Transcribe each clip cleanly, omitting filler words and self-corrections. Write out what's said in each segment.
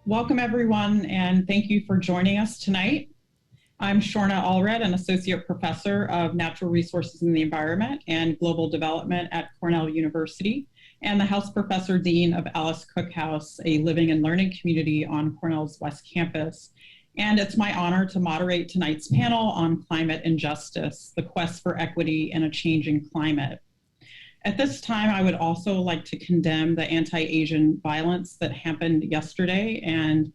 Welcome everyone, and thank you for joining us tonight. I'm Shorna Allred, an Associate Professor of Natural Resources and the Environment and Global Development at Cornell University, and the House Professor Dean of Alice Cook House, a living and learning community on Cornell's West Campus. And it's my honor to moderate tonight's panel on climate injustice, the quest for equity in a changing climate. At this time, I would also like to condemn the anti-Asian violence that happened yesterday, and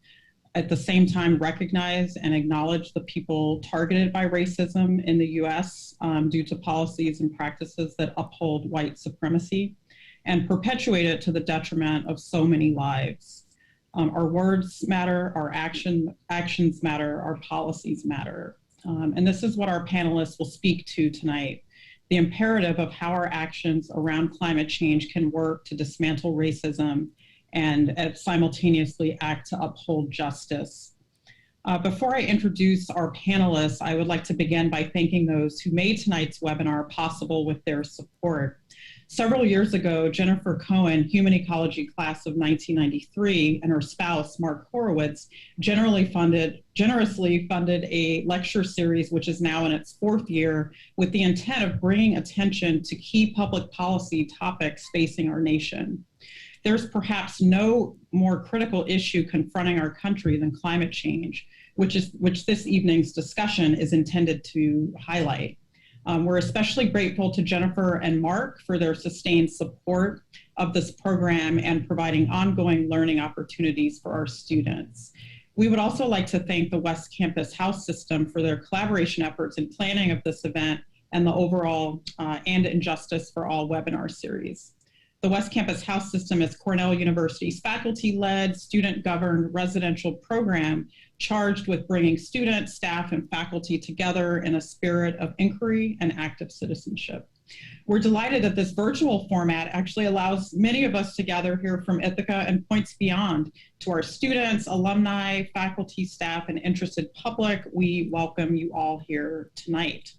at the same time recognize and acknowledge the people targeted by racism in the US due to policies and practices that uphold white supremacy and perpetuate it to the detriment of so many lives. Our words matter, our actions matter, our policies matter. And this is what our panelists will speak to tonight. The imperative of how our actions around climate change can work to dismantle racism and simultaneously act to uphold justice. Before I introduce our panelists, I would like to begin by thanking those who made tonight's webinar possible with their support. Several years ago, Jennifer Cohen, Human Ecology class of 1993, and her spouse, Mark Horowitz, generously funded a lecture series, which is now in its 4th year, with the intent of bringing attention to key public policy topics facing our nation. There's perhaps no more critical issue confronting our country than climate change, which this evening's discussion is intended to highlight. We're especially grateful to Jennifer and Mark for their sustained support of this program and providing ongoing learning opportunities for our students. We would also like to thank the West Campus House System for their collaboration efforts in planning of this event and the overall And Injustice for All webinar series. The West Campus House System is Cornell University's faculty-led, student-governed residential program charged with bringing students, staff, and faculty together in a spirit of inquiry and active citizenship. We're delighted that this virtual format actually allows many of us to gather here from Ithaca and points beyond. To our students, alumni, faculty, staff, and interested public, we welcome you all here tonight.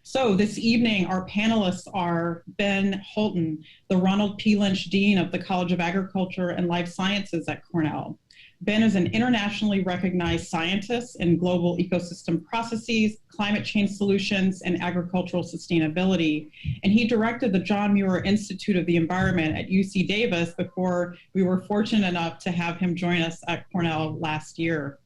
So this evening, our panelists are Ben Holton, the Ronald P. Lynch Dean of the College of Agriculture and Life Sciences at Cornell. Ben is an internationally recognized scientist in global ecosystem processes, climate change solutions, and agricultural sustainability. And he directed the John Muir Institute of the Environment at UC Davis before we were fortunate enough to have him join us at Cornell last year.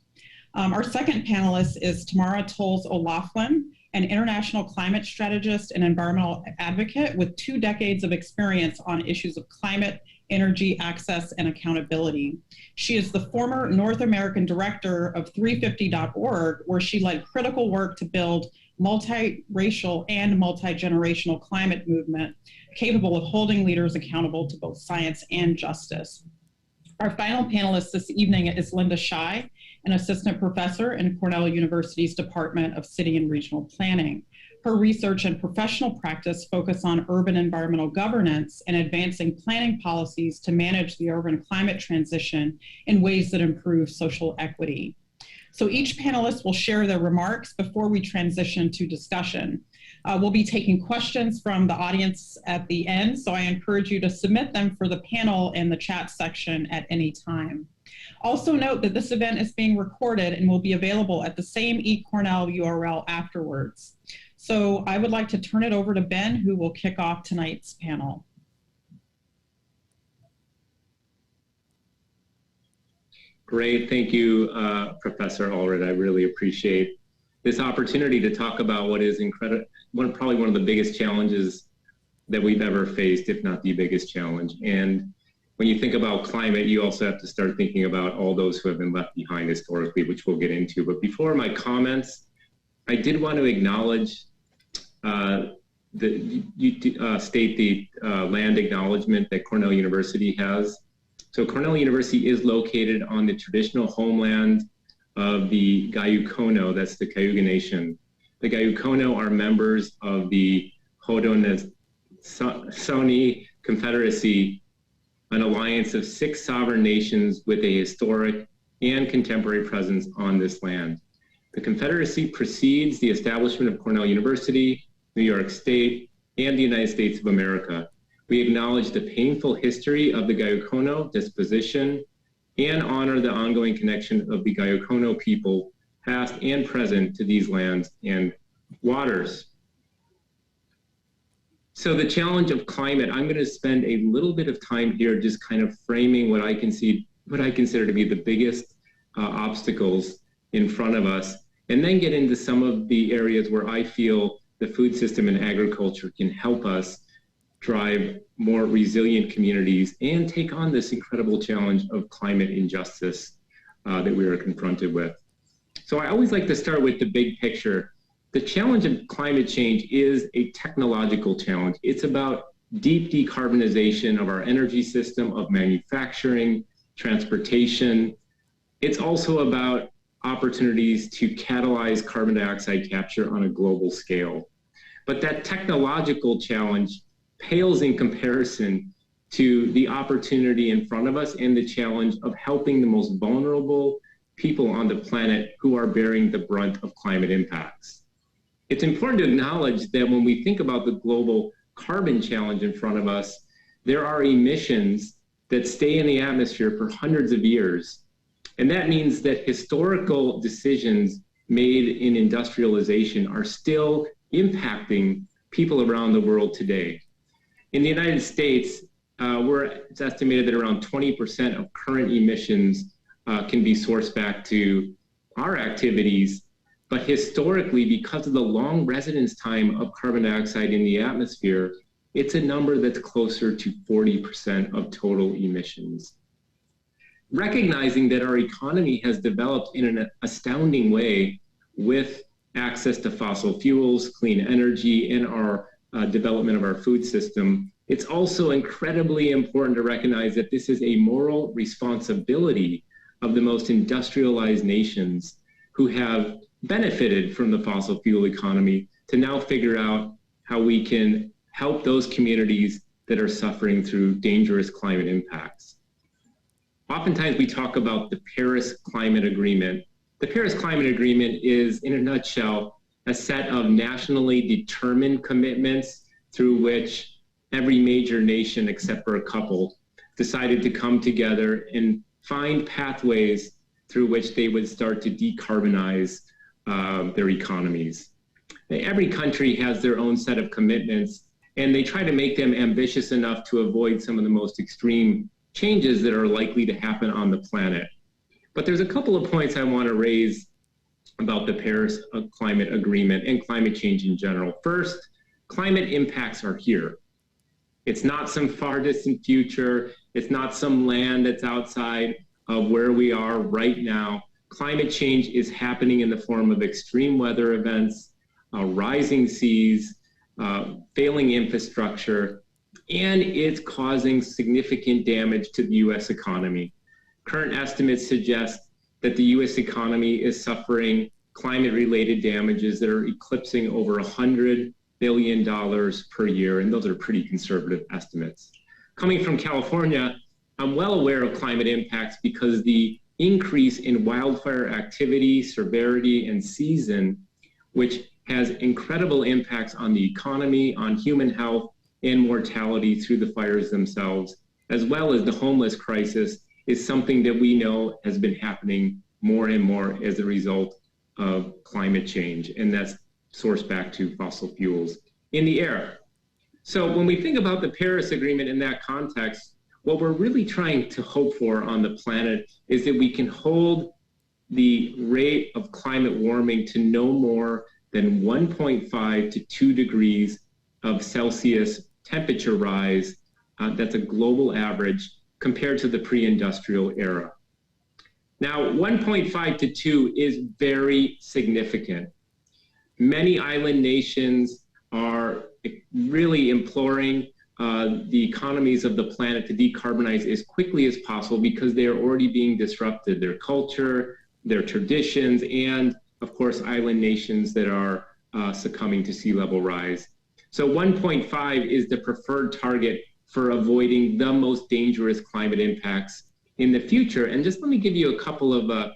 Our second panelist is Tamara Tolz O'Loughlin, an international climate strategist and environmental advocate with 2 decades of experience on issues of climate, energy, access, and accountability. She is the former North American director of 350.org, where she led critical work to build multiracial and multi-generational climate movement capable of holding leaders accountable to both science and justice. Our final panelist this evening is Linda Shai, an assistant professor in Cornell University's Department of City and Regional Planning. Her research and professional practice focus on urban environmental governance and advancing planning policies to manage the urban climate transition in ways that improve social equity. So each panelist will share their remarks before we transition to discussion. We'll be taking questions from the audience at the end, so I encourage you to submit them for the panel in the chat section at any time. Also note that this event is being recorded and will be available at the same eCornell URL afterwards. So I would like to turn it over to Ben, who will kick off tonight's panel. Great, thank you, Professor Allred. I really appreciate this opportunity to talk about what is probably one of the biggest challenges that we've ever faced, if not the biggest challenge. And when you think about climate, you also have to start thinking about all those who have been left behind historically, which we'll get into. But before my comments, I did want to acknowledge state the land acknowledgement that Cornell University has. So Cornell University is located on the traditional homeland of the Gayukono, that's the Cayuga Nation. The Gayukono are members of the Haudenosaunee Confederacy, an alliance of 6 sovereign nations with a historic and contemporary presence on this land. The Confederacy precedes the establishment of Cornell University, New York State, and the United States of America. We acknowledge the painful history of the Gayukono disposition and honor the ongoing connection of the Gayokono people, past and present, to these lands and waters. So the challenge of climate, I'm going to spend a little bit of time here just kind of framing what I consider to be the biggest obstacles in front of us, and then get into some of the areas where I feel the food system and agriculture can help us drive more resilient communities and take on this incredible challenge of climate injustice that we are confronted with. So I always like to start with the big picture. The challenge of climate change is a technological challenge. It's about deep decarbonization of our energy system, of manufacturing, transportation. It's also about opportunities to catalyze carbon dioxide capture on a global scale. But that technological challenge pales in comparison to the opportunity in front of us and the challenge of helping the most vulnerable people on the planet who are bearing the brunt of climate impacts. It's important to acknowledge that when we think about the global carbon challenge in front of us, there are emissions that stay in the atmosphere for hundreds of years. And that means that historical decisions made in industrialization are still impacting people around the world today. In the United States, it's estimated that around 20% of current emissions can be sourced back to our activities. But historically, because of the long residence time of carbon dioxide in the atmosphere, it's a number that's closer to 40% of total emissions. Recognizing that our economy has developed in an astounding way with access to fossil fuels, clean energy, and our development of our food system, it's also incredibly important to recognize that this is a moral responsibility of the most industrialized nations who have benefited from the fossil fuel economy to now figure out how we can help those communities that are suffering through dangerous climate impacts. Oftentimes we talk about the Paris Climate Agreement. The Paris Climate Agreement is, in a nutshell, a set of nationally determined commitments through which every major nation, except for a couple, decided to come together and find pathways through which they would start to decarbonize their economies. Every country has their own set of commitments, and they try to make them ambitious enough to avoid some of the most extreme changes that are likely to happen on the planet. But there's a couple of points I want to raise about the Paris Climate Agreement and climate change in general. First, climate impacts are here. It's not some far distant future. It's not some land that's outside of where we are right now. Climate change is happening in the form of extreme weather events, rising seas, failing infrastructure, and it's causing significant damage to the U.S. economy. Current estimates suggest that the U.S. economy is suffering climate-related damages that are eclipsing over $100 billion per year, and those are pretty conservative estimates. Coming from California, I'm well aware of climate impacts because the increase in wildfire activity, severity, and season, which has incredible impacts on the economy, on human health, and mortality through the fires themselves, as well as the homeless crisis, is something that we know has been happening more and more as a result of climate change, and that's sourced back to fossil fuels in the air. So when we think about the Paris Agreement in that context, what we're really trying to hope for on the planet is that we can hold the rate of climate warming to no more than 1.5 to 2 degrees of Celsius temperature rise. That's a global average compared to the pre-industrial era. Now, 1.5 to 2 is very significant. Many island nations are really imploring the economies of the planet to decarbonize as quickly as possible because they are already being disrupted, their culture, their traditions, and of course, island nations that are succumbing to sea level rise. So 1.5 is the preferred target for avoiding the most dangerous climate impacts in the future. And just let me give you a couple of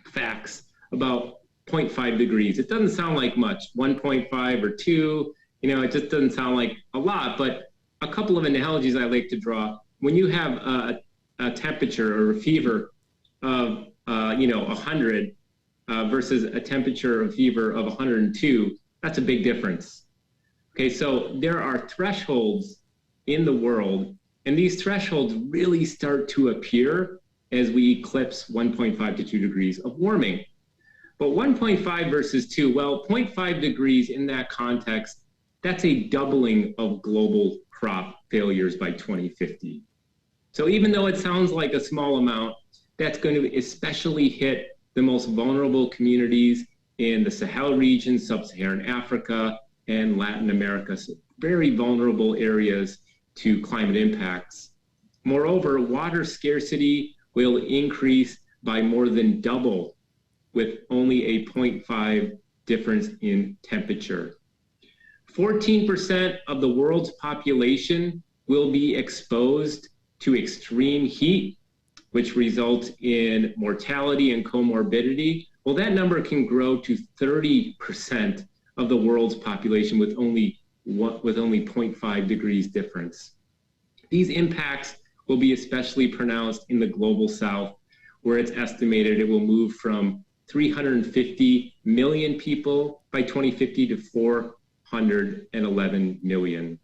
facts about 0.5 degrees. It doesn't sound like much, 1.5 or 2, it just doesn't sound like a lot, but a couple of analogies I like to draw. When you have a temperature or a fever of 100 versus a temperature or fever of 102, that's a big difference. Okay, so there are thresholds in the world, and these thresholds really start to appear as we eclipse 1.5 to 2 degrees of warming. But 1.5 versus 2, well, 0.5 degrees in that context, that's a doubling of global crop failures by 2050. So even though it sounds like a small amount, that's going to especially hit the most vulnerable communities in the Sahel region, sub-Saharan Africa, and Latin America. So very vulnerable areas to climate impacts. Moreover, water scarcity will increase by more than double with only a 0.5 difference in temperature. 14% of the world's population will be exposed to extreme heat, which results in mortality and comorbidity. Well, that number can grow to 30% of the world's population with only 0.5 degrees difference. These impacts will be especially pronounced in the global south, where it's estimated it will move from 350 million people by 2050 to 411 million.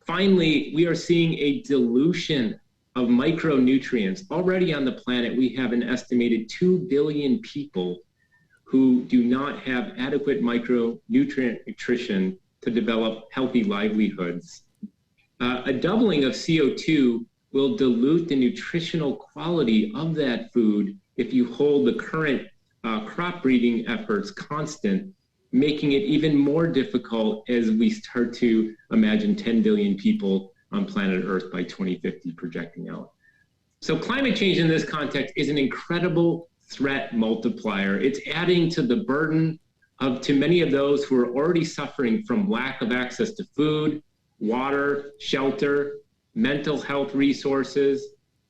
Finally, we are seeing a dilution of micronutrients. Already on the planet, we have an estimated 2 billion people who do not have adequate micronutrient nutrition to develop healthy livelihoods. A doubling of CO2 will dilute the nutritional quality of that food if you hold the current crop breeding efforts constant, making it even more difficult as we start to imagine 10 billion people on planet Earth by 2050 projecting out. So climate change in this context is an incredible threat multiplier. It's adding to the burden to many of those who are already suffering from lack of access to food, water, shelter, mental health resources,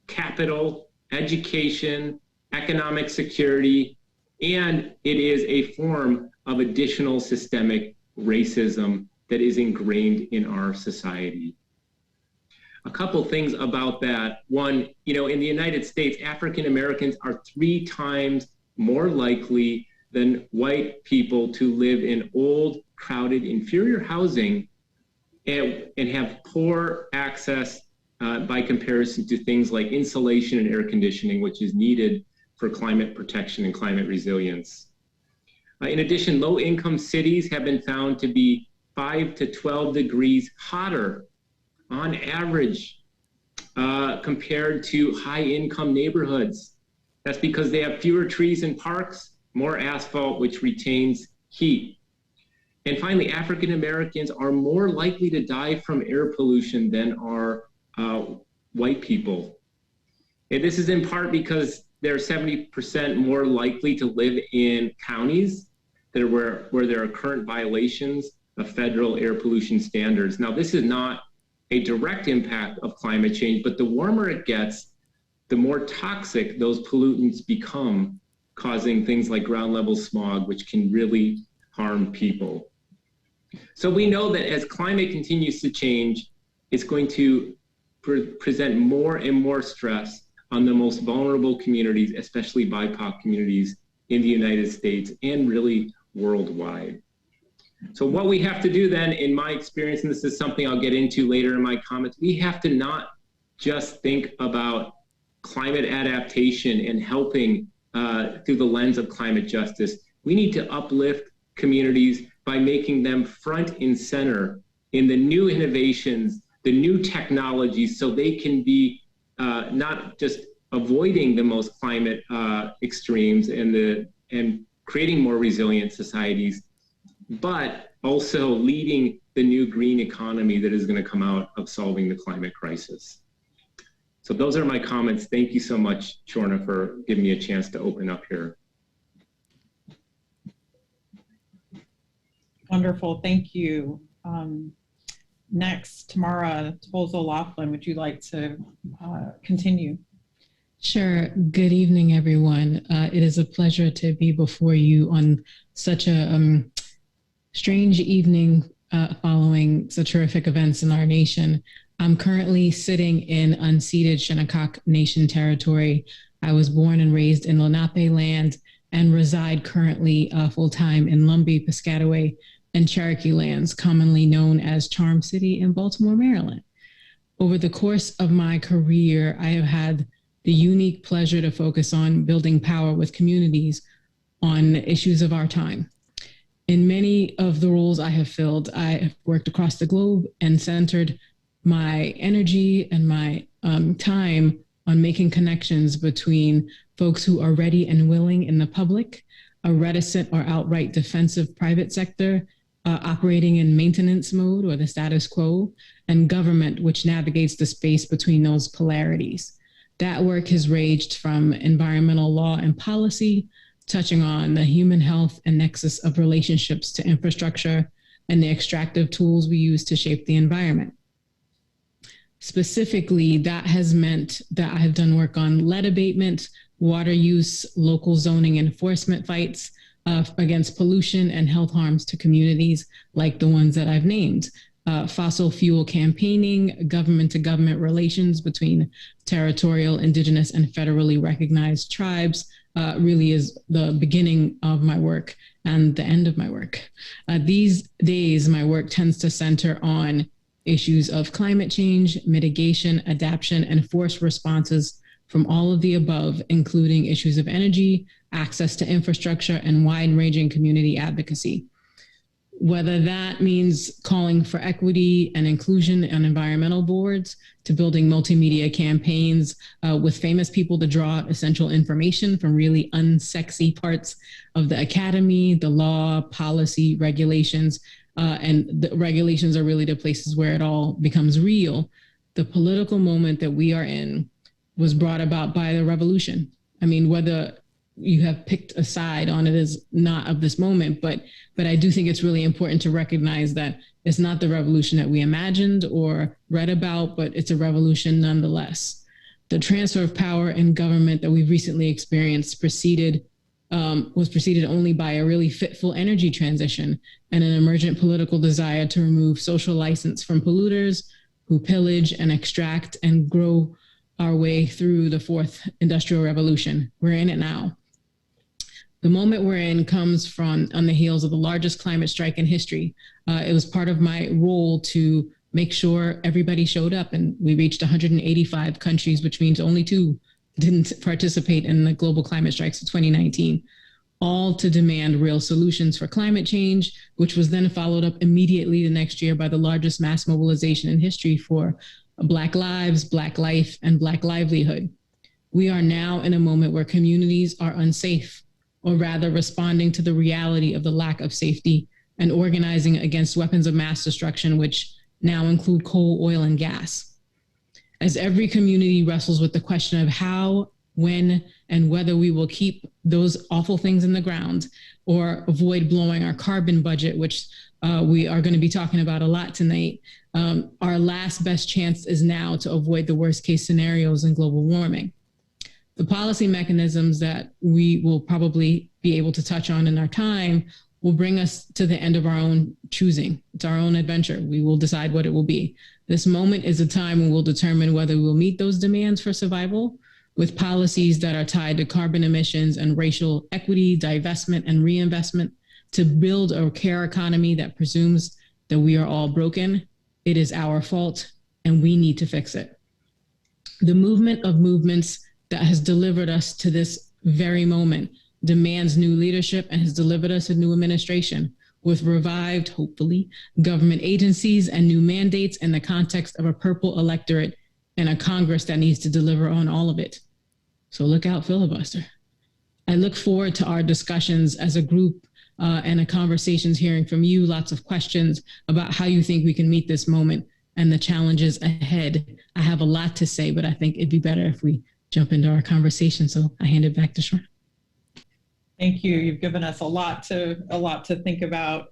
capital, education, economic security, and it is a form of additional systemic racism that is ingrained in our society. A couple things about that. One, in the United States, African Americans are 3 times more likely than white people to live in old, crowded, inferior housing and have poor access by comparison to things like insulation and air conditioning, which is needed for climate protection and climate resilience. In addition, low-income cities have been found to be 5 to 12 degrees hotter on average compared to high-income neighborhoods. That's because they have fewer trees and parks, more asphalt, which retains heat. And finally, African Americans are more likely to die from air pollution than are white people. And this is in part because they're 70% more likely to live in counties that are where there are current violations of federal air pollution standards. Now, this is not a direct impact of climate change, but the warmer it gets, the more toxic those pollutants become, causing things like ground level smog, which can really harm people. So we know that as climate continues to change, it's going to present more and more stress on the most vulnerable communities, especially BIPOC communities in the United States and really worldwide. So what we have to do then, in my experience, and this is something I'll get into later in my comments, we have to not just think about climate adaptation and helping through the lens of climate justice. We need to uplift communities by making them front and center in the new innovations, the new technologies, so they can be not just avoiding the most climate extremes and creating more resilient societies, but also leading the new green economy that is going to come out of solving the climate crisis. So those are my comments. Thank you so much, Shorna, for giving me a chance to open up here. Wonderful, thank you. Next, Tamara Tolz, would you like to continue? Sure. Good evening, everyone. It is a pleasure to be before you on such a strange evening following such horrific events in our nation. I'm currently sitting in unceded Shinnecock Nation territory. I was born and raised in Lenape land and reside currently full-time in Lumbee, Piscataway, and Cherokee lands, commonly known as Charm City in Baltimore, Maryland. Over the course of my career, I have had the unique pleasure to focus on building power with communities on issues of our time. In many of the roles I have filled, I have worked across the globe and centered my energy and my time on making connections between folks who are ready and willing in the public, a reticent or outright defensive private sector, operating in maintenance mode or the status quo, and government, which navigates the space between those polarities. That work has ranged from environmental law and policy, touching on the human health and nexus of relationships to infrastructure and the extractive tools we use to shape the environment. Specifically, that has meant that I have done work on lead abatement, water use, local zoning enforcement fights against pollution and health harms to communities like the ones that I've named. Fossil fuel campaigning, government-to-government relations between territorial, indigenous, and federally recognized tribes really is the beginning of my work and the end of my work. These days, my work tends to center on issues of climate change, mitigation, adaptation, and forced responses from all of the above, including issues of energy, access to infrastructure, and wide-ranging community advocacy. Whether that means calling for equity and inclusion on environmental boards, to building multimedia campaigns with famous people to draw out essential information from really unsexy parts of the academy, the law, policy, regulations, and the regulations are really the places where it all becomes real. The political moment that we are in was brought about by the revolution. I mean, whether you have picked a side on it is not of this moment, but I do think it's really important to recognize that it's not the revolution that we imagined or read about, but it's a revolution nonetheless. The transfer of power in government that we've recently experienced was preceded only by a really fitful energy transition and an emergent political desire to remove social license from polluters who pillage and extract and grow our way through the fourth industrial revolution. We're in it now. The moment we're in comes on the heels of the largest climate strike in history. It was part of my role to make sure everybody showed up, and we reached 185 countries, which means only 2 didn't participate in the global climate strikes of 2019, all to demand real solutions for climate change, which was then followed up immediately the next year by the largest mass mobilization in history for Black lives, Black life, and Black livelihood. We are now in a moment where communities are unsafe, or rather responding to the reality of the lack of safety and organizing against weapons of mass destruction, which now include coal, oil, and gas. As every community wrestles with the question of how, when, and whether we will keep those awful things in the ground or avoid blowing our carbon budget, which we are going to be talking about a lot tonight, our last best chance is now to avoid the worst case scenarios in global warming. The policy mechanisms that we will probably be able to touch on in our time will bring us to the end of our own choosing. It's our own adventure. We will decide what it will be. This moment is a time when we'll determine whether we will meet those demands for survival with policies that are tied to carbon emissions and racial equity, divestment, and reinvestment to build a care economy that presumes that we are all broken. It is our fault, and we need to fix it. The movement of movements that has delivered us to this very moment demands new leadership and has delivered us a new administration with revived, hopefully, government agencies and new mandates in the context of a purple electorate and a Congress that needs to deliver on all of it. So look out, filibuster. I look forward to our discussions as a group and the conversations hearing from you, lots of questions about how you think we can meet this moment and the challenges ahead. I have a lot to say, but I think it'd be better if we jump into our conversation. So I hand it back to Sharon. Thank you. You've given us a lot to think about.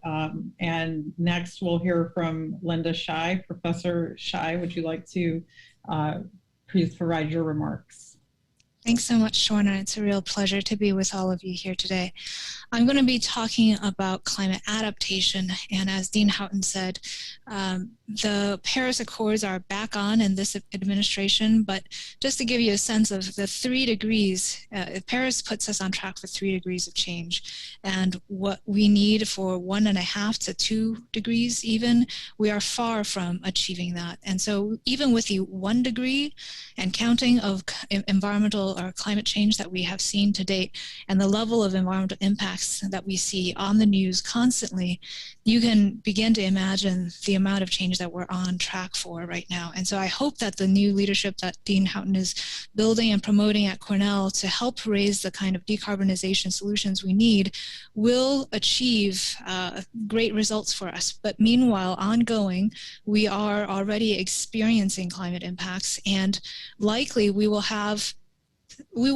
And next we'll hear from Linda Shai. Professor Shai, would you like to please provide your remarks? Thanks so much, Shorna. It's a real pleasure to be with all of you here today. I'm going to be talking about climate adaptation. And as Dean Houghton said, the Paris Accords are back on in this administration, but just to give you a sense of the 3 degrees, Paris puts us on track for 3 degrees of change. And what we need for 1.5 to 2 degrees even, we are far from achieving that. And so even with the 1 degree and counting of environmental or climate change that we have seen to date, and the level of environmental impacts that we see on the news constantly, you can begin to imagine the amount of change that we're on track for right now. And so I hope that the new leadership that Dean Houghton is building and promoting at Cornell to help raise the kind of decarbonization solutions we need will achieve great results for us. But meanwhile, ongoing, we are already experiencing climate impacts, and likely we will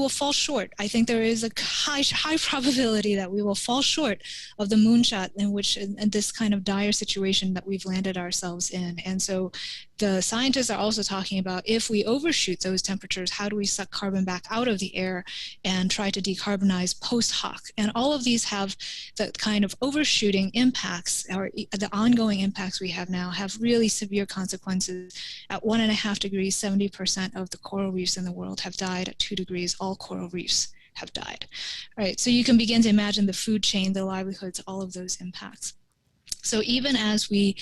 fall short. I think there is a high probability that we will fall short of the moonshot in this kind of dire situation that we've landed ourselves in. And so the scientists are also talking about, if we overshoot those temperatures, how do we suck carbon back out of the air and try to decarbonize post hoc? And all of these have the kind of overshooting impacts, or the ongoing impacts we have now, have really severe consequences. At 1.5 degrees, 70% of the coral reefs in the world have died. At 2 degrees, all coral reefs have died. All right, so you can begin to imagine the food chain, the livelihoods, all of those impacts. So even as we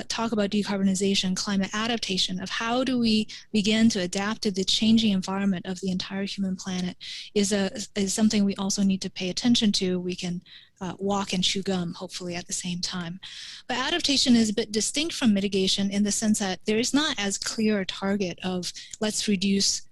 talk about decarbonization, climate adaptation, of how do we begin to adapt to the changing environment of the entire human planet is something we also need to pay attention to. We can walk and chew gum, hopefully, at the same time. But adaptation is a bit distinct from mitigation in the sense that there is not as clear a target of let's reduce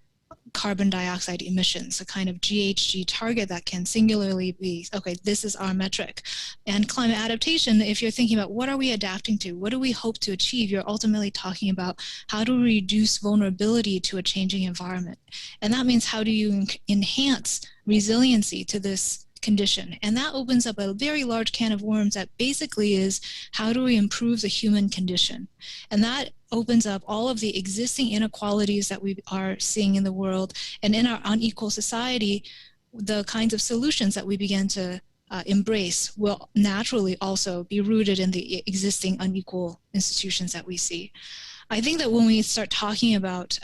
carbon dioxide emissions, a kind of GHG target that can singularly be, okay, this is our metric. And climate adaptation, if you're thinking about what are we adapting to, what do we hope to achieve, you're ultimately talking about how do we reduce vulnerability to a changing environment. And that means how do you enhance resiliency to this condition. And that opens up a very large can of worms that basically is, how do we improve the human condition? And that opens up all of the existing inequalities that we are seeing in the world, and in our unequal society, the kinds of solutions that we begin to embrace will naturally also be rooted in the existing unequal institutions that we see. I think that when we start talking about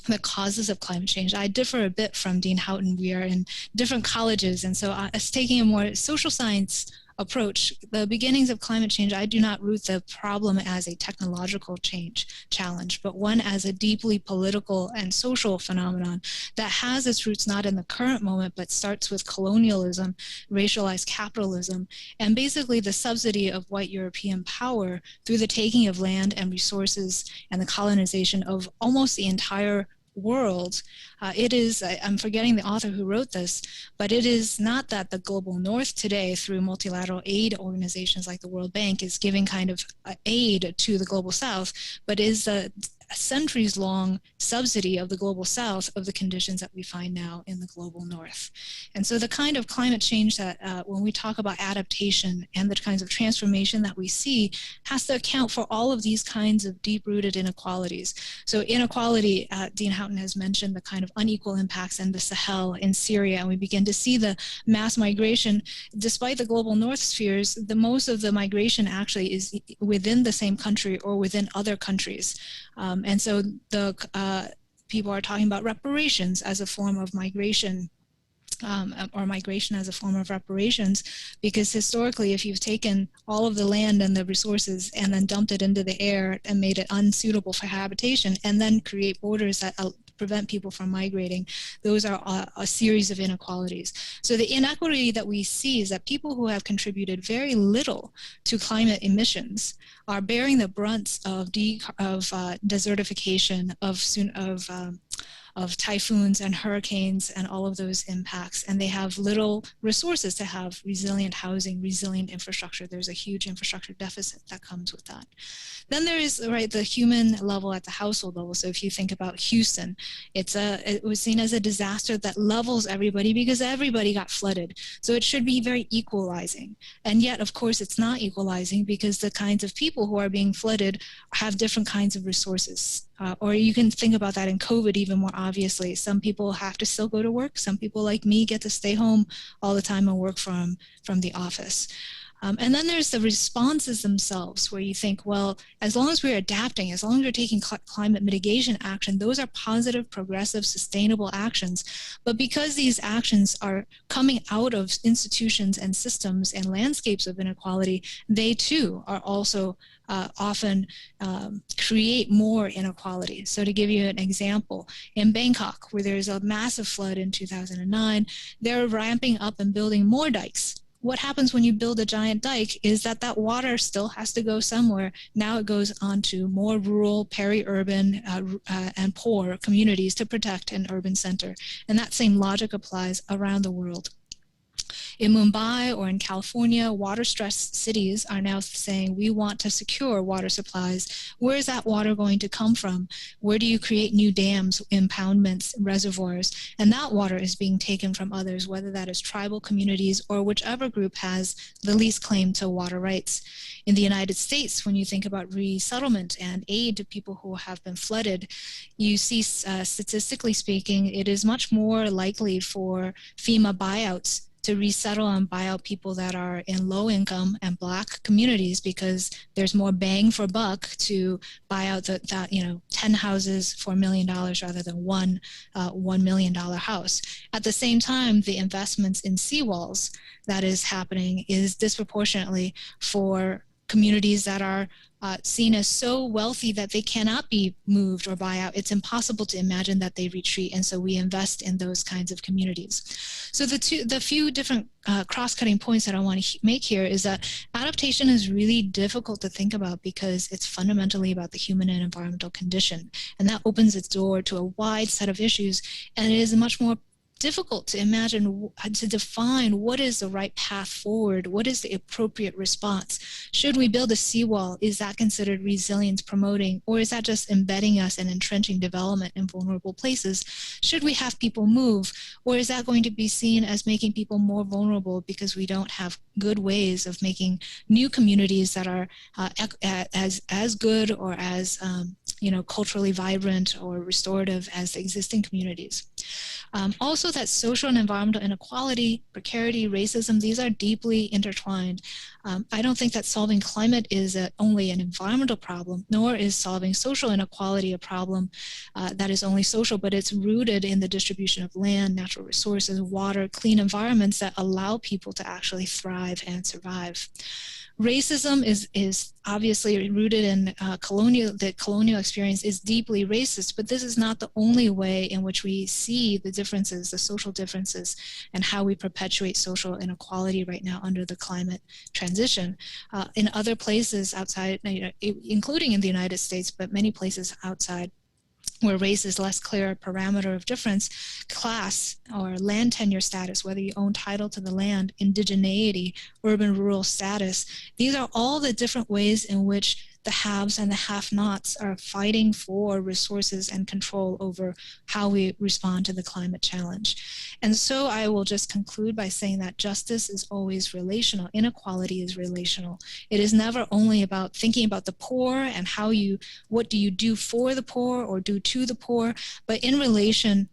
the causes of climate change, I differ a bit from Dean Houghton. We are in different colleges, and so as taking a more social science approach, the beginnings of climate change, I do not root the problem as a technological challenge, but one as a deeply political and social phenomenon that has its roots not in the current moment, but starts with colonialism, racialized capitalism, and basically the subsidy of white European power through the taking of land and resources and the colonization of almost the entire world. It is, I'm forgetting the author who wrote this, but it is not that the global north today, through multilateral aid organizations like the World Bank, is giving kind of aid to the global south, but is a centuries-long subsidy of the global south of the conditions that we find now in the global north. And so the kind of climate change that when we talk about adaptation and the kinds of transformation that we see has to account for all of these kinds of deep-rooted inequalities. So inequality, Dean Houghton has mentioned the kind of unequal impacts in the Sahel, in Syria, and we begin to see the mass migration. Despite the global north spheres, the most of the migration actually is within the same country or within other countries. And so the people are talking about reparations as a form of migration, or migration as a form of reparations, because historically, if you've taken all of the land and the resources and then dumped it into the air and made it unsuitable for habitation, and then create borders that prevent people from migrating, those are a series of inequalities. So the inequity that we see is that people who have contributed very little to climate emissions are bearing the brunts of desertification, of typhoons and hurricanes and all of those impacts, and they have little resources to have resilient housing, resilient infrastructure. There's a huge infrastructure deficit that comes with that. Then there is, right, the human level at the household level. So if you think about Houston, it was seen as a disaster that levels everybody because everybody got flooded. So it should be very equalizing. And yet, of course, it's not equalizing because the kinds of people who are being flooded have different kinds of resources. Or you can think about that in COVID even more obviously. Some people have to still go to work. Some people like me get to stay home all the time and work from the office. And then there's the responses themselves, where you think, well, as long as we're adapting, as long as we're taking climate mitigation action, those are positive, progressive, sustainable actions. But because these actions are coming out of institutions and systems and landscapes of inequality, they too are also often create more inequality. So to give you an example, in Bangkok, where there's a massive flood in 2009, they're ramping up and building more dikes. What happens when you build a giant dike is that that water still has to go somewhere. Now it goes on to more rural, peri-urban, and poor communities to protect an urban center. And that same logic applies around the world. In Mumbai or in California, water-stressed cities are now saying, we want to secure water supplies. Where is that water going to come from? Where do you create new dams, impoundments, reservoirs? And that water is being taken from others, whether that is tribal communities or whichever group has the least claim to water rights. In the United States, when you think about resettlement and aid to people who have been flooded, you see, statistically speaking, it is much more likely for FEMA buyouts to resettle and buy out people that are in low income and Black communities, because there's more bang for buck to buy out that 10 houses for $1 million rather than one $1 million house. At the same time, the investments in seawalls that is happening is disproportionately for communities that are seen as so wealthy that they cannot be moved or buy out. It's impossible to imagine that they retreat, and so we invest in those kinds of communities. So the few different cross-cutting points that I want to make here is that adaptation is really difficult to think about because it's fundamentally about the human and environmental condition, and that opens its door to a wide set of issues, and it is much more difficult to imagine, to define what is the right path forward, what is the appropriate response. Should we build a seawall? Is that considered resilience promoting, or is that just embedding us and entrenching development in vulnerable places? Should we have people move, or is that going to be seen as making people more vulnerable because we don't have good ways of making new communities that are as good or as culturally vibrant or restorative as the existing communities? Also, that social and environmental inequality, precarity, racism, these are deeply intertwined. I don't think that solving climate is only an environmental problem, nor is solving social inequality a problem that is only social, but it's rooted in the distribution of land, natural resources, water, clean environments that allow people to actually thrive and survive. Racism is obviously rooted in the colonial experience is deeply racist, but this is not the only way in which we see the differences, the social differences, and how we perpetuate social inequality right now under the climate transition. In other places outside, including in the United States, but many places outside, where race is less clear a parameter of difference, class or land tenure status, whether you own title to the land, indigeneity, urban-rural status, these are all the different ways in which the haves and the have-nots are fighting for resources and control over how we respond to the climate challenge. And so I will just conclude by saying that justice is always relational. Inequality is relational. It is never only about thinking about the poor and what do you do for the poor or do to the poor, but in relation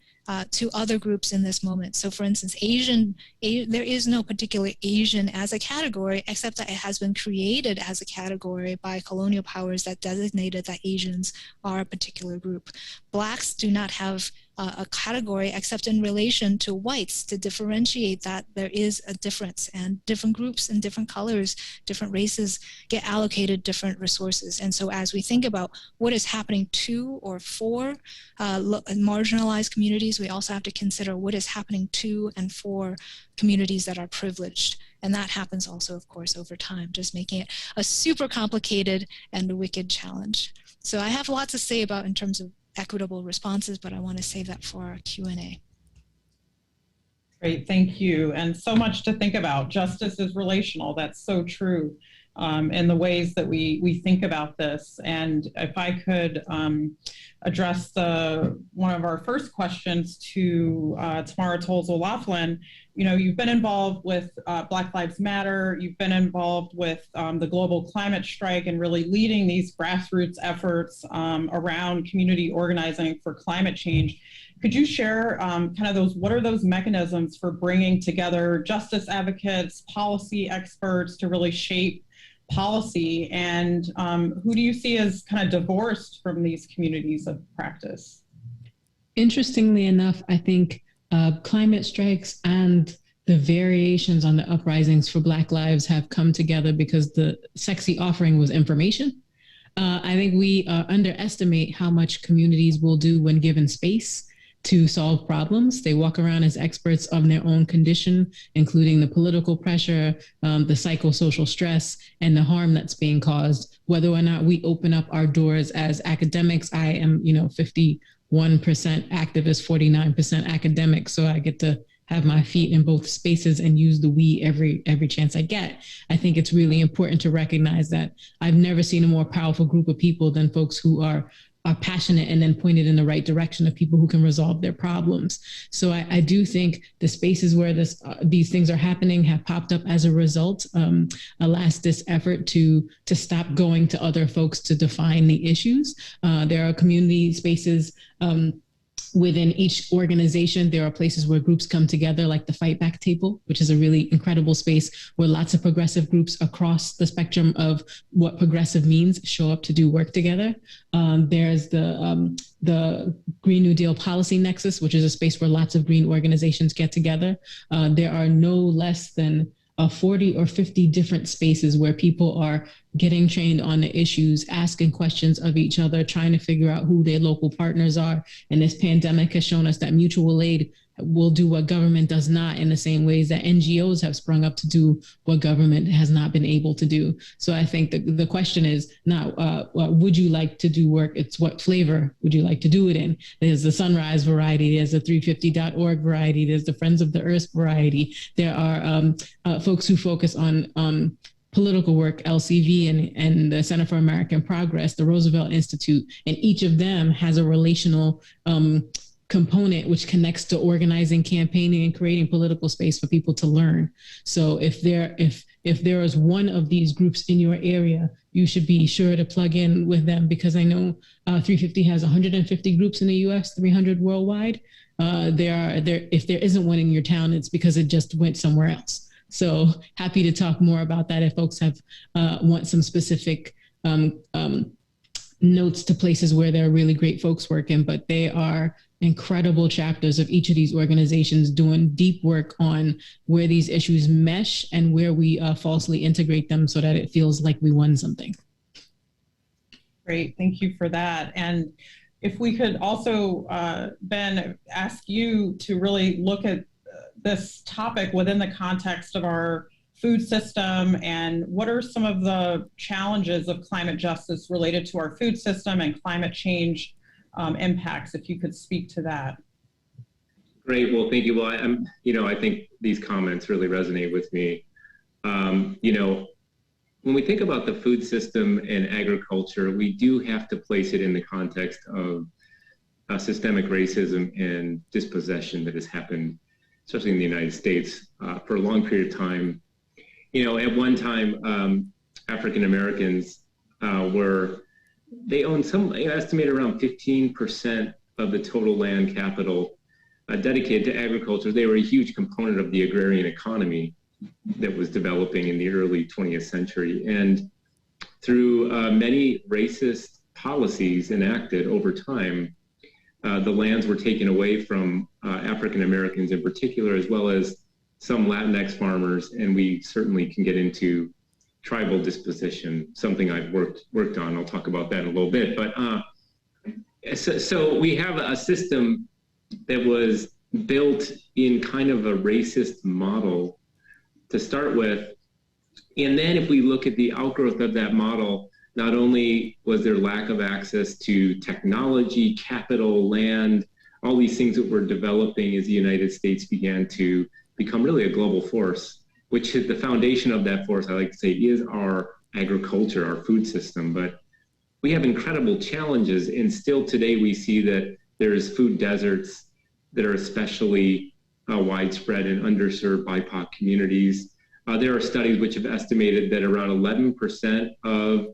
to other groups in this moment. So for instance, there is no particular Asian as a category, except that it has been created as a category by colonial powers that designated that Asians are a particular group. Blacks do not have a category except in relation to whites to differentiate that there is a difference, and different groups and different colors, different races get allocated different resources. And so as we think about what is happening to or for marginalized communities, we also have to consider what is happening to and for communities that are privileged. And that happens also, of course, over time, just making it a super complicated and wicked challenge. So I have lots to say about in terms of equitable responses, but I want to save that for our Q&A. Great, thank you. And so much to think about. Justice is relational. That's so true. in the ways that we think about this. And if I could address one of our first questions to Tamara, Tolz, O'Laughlin, you've been involved with Black Lives Matter, you've been involved with the global climate strike and really leading these grassroots efforts around community organizing for climate change. Could you share what are those mechanisms for bringing together justice advocates, policy experts to really shape policy, and who do you see as kind of divorced from these communities of practice? Interestingly enough, I think climate strikes and the variations on the uprisings for Black lives have come together because the sexy offering was information. I think we underestimate how much communities will do when given space to solve problems. They walk around as experts of their own condition, including the political pressure, the psychosocial stress, and the harm that's being caused. Whether or not we open up our doors as academics, I am, 51% activist, 49% academic, so I get to have my feet in both spaces and use the we every chance I get. I think it's really important to recognize that I've never seen a more powerful group of people than folks who are passionate and then pointed in the right direction of people who can resolve their problems. So I do think the spaces where these things are happening have popped up as a result. Alas, this effort to stop going to other folks to define the issues. There are community spaces within each organization. There are places where groups come together, like the Fight Back table, which is a really incredible space where lots of progressive groups across the spectrum of what progressive means show up to do work together. There's the Green New Deal Policy Nexus, which is a space where lots of green organizations get together. There are no less than 40 or 50 different spaces where people are getting trained on the issues, asking questions of each other, trying to figure out who their local partners are. And this pandemic has shown us that mutual aid will do what government does not, in the same ways that NGOs have sprung up to do what government has not been able to do. So I think the question is not, would you like to do work? It's what flavor would you like to do it in? There's the Sunrise variety, there's the 350.org variety, there's the Friends of the Earth variety. There are folks who focus on political work, LCV and the Center for American Progress, the Roosevelt Institute, and each of them has a relational component which connects to organizing, campaigning, and creating political space for people to learn. So if there is one of these groups in your area, you should be sure to plug in with them, because I know 350 has 150 groups in the US, 300 worldwide. If there isn't one in your town, it's because it just went somewhere else. So happy to talk more about that if folks have want some specific notes to places where there are really great folks working, but they are incredible chapters of each of these organizations doing deep work on where these issues mesh and where we falsely integrate them so that it feels like we won something. Great, thank you for that. And if we could also, Ben, ask you to really look at this topic within the context of our food system, and what are some of the challenges of climate justice related to our food system and climate change impacts, if you could speak to that. Great, well, thank you. Well, I think these comments really resonate with me. When we think about the food system and agriculture, we do have to place it in the context of systemic racism and dispossession that has happened, especially in the United States, for a long period of time. At one time, African Americans they owned estimated around 15% of the total land capital dedicated to agriculture. They were a huge component of the agrarian economy that was developing in the early 20th century. And through many racist policies enacted over time, the lands were taken away from African Americans in particular, as well as some Latinx farmers, and we certainly can get into tribal disposition, something I've worked on. I'll talk about that in a little bit. But so we have a system that was built in kind of a racist model to start with. And then if we look at the outgrowth of that model, not only was there lack of access to technology, capital, land, all these things that were developing as the United States began to become really a global force, which is the foundation of that force, I like to say, is our agriculture, our food system, but we have incredible challenges. And still today we see that there's food deserts that are especially widespread in underserved BIPOC communities. There are studies which have estimated that around 11% of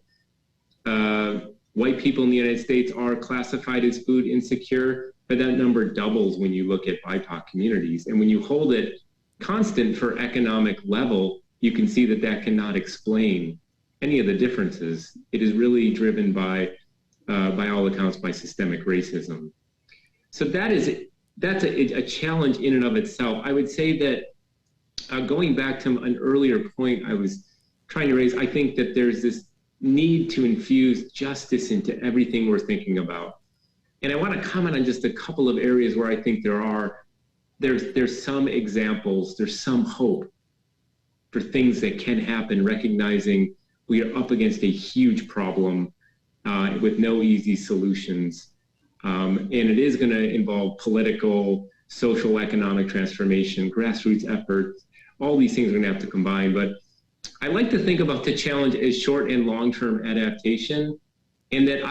white people in the United States are classified as food insecure, but that number doubles when you look at BIPOC communities. And when you hold it constant for economic level, you can see that that cannot explain any of the differences. It is really driven by all accounts, by systemic racism. So that's a challenge in and of itself. I would say that going back to an earlier point I was trying to raise, I think that there's this need to infuse justice into everything we're thinking about. And I want to comment on just a couple of areas where I think there's some examples, there's some hope for things that can happen, recognizing we are up against a huge problem with no easy solutions. And it is going to involve political, social, economic transformation, grassroots efforts. All these things are going to have to combine. But I like to think about the challenge as short and long-term adaptation. And that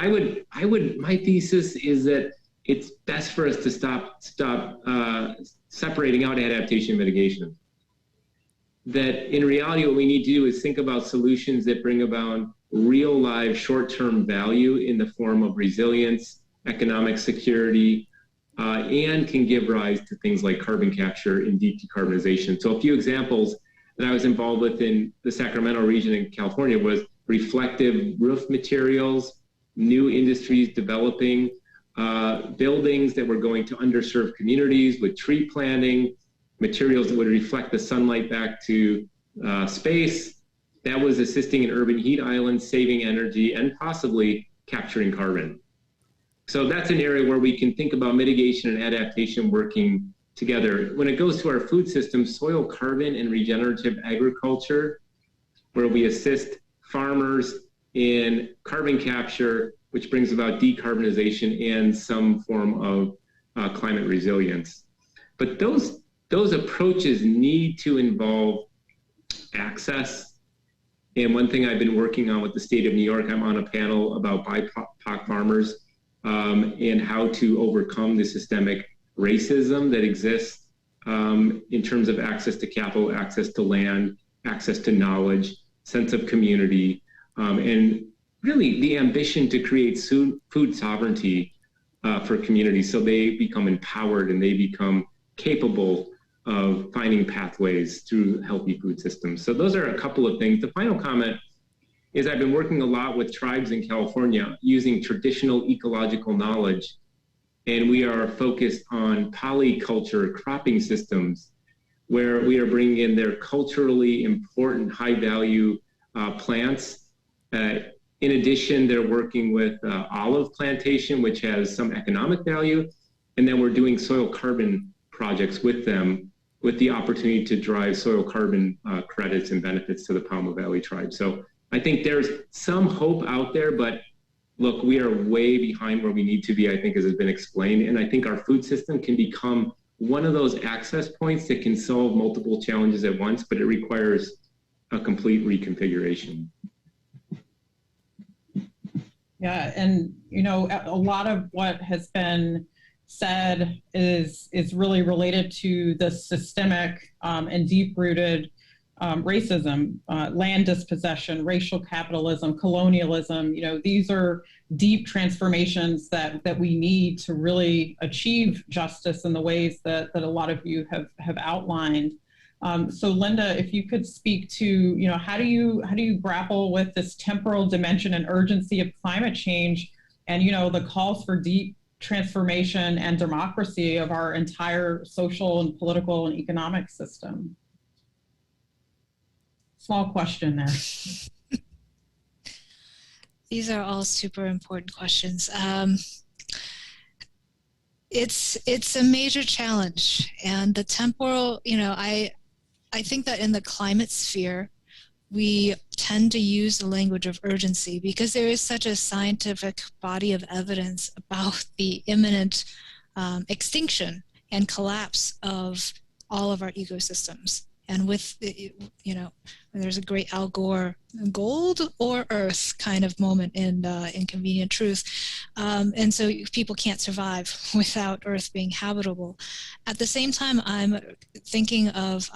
my thesis is that it's best for us to stop separating out adaptation and mitigation. That in reality, what we need to do is think about solutions that bring about real live short-term value in the form of resilience, economic security, and can give rise to things like carbon capture and deep decarbonization. So a few examples that I was involved with in the Sacramento region in California was reflective roof materials, new industries developing, buildings that were going to underserved communities with tree planting, materials that would reflect the sunlight back to space. That was assisting in urban heat islands, saving energy, and possibly capturing carbon. So that's an area where we can think about mitigation and adaptation working together. When it goes to our food system, soil carbon and regenerative agriculture, where we assist farmers in carbon capture, which brings about decarbonization and some form of climate resilience. But those approaches need to involve access. And one thing I've been working on with the state of New York, I'm on a panel about BIPOC farmers and how to overcome the systemic racism that exists in terms of access to capital, access to land, access to knowledge, sense of community, and really the ambition to create food sovereignty for communities so they become empowered and they become capable of finding pathways through healthy food systems. So those are a couple of things. The final comment is I've been working a lot with tribes in California using traditional ecological knowledge, and we are focused on polyculture cropping systems where we are bringing in their culturally important high-value plants. In addition, they're working with olive plantation, which has some economic value, and then we're doing soil carbon projects with them with the opportunity to drive soil carbon credits and benefits to the Palmo Valley tribe. So I think there's some hope out there, but look, we are way behind where we need to be, I think, as has been explained. And I think our food system can become one of those access points that can solve multiple challenges at once, but it requires a complete reconfiguration. Yeah, and a lot of what has been said is really related to the systemic and deep-rooted racism, land dispossession, racial capitalism, colonialism. These are deep transformations that we need to really achieve justice in the ways that a lot of you have outlined. So Linda, if you could speak to, how do you grapple with this temporal dimension and urgency of climate change and, the calls for deep transformation and democracy of our entire social and political and economic system? Small question there. These are all super important questions. It's a major challenge, and the temporal, I think that in the climate sphere, we tend to use the language of urgency because there is such a scientific body of evidence about the imminent extinction and collapse of all of our ecosystems. And with, there's a great Al Gore gold or earth kind of moment in Inconvenient Truth. And so people can't survive without earth being habitable. At the same time, I'm thinking of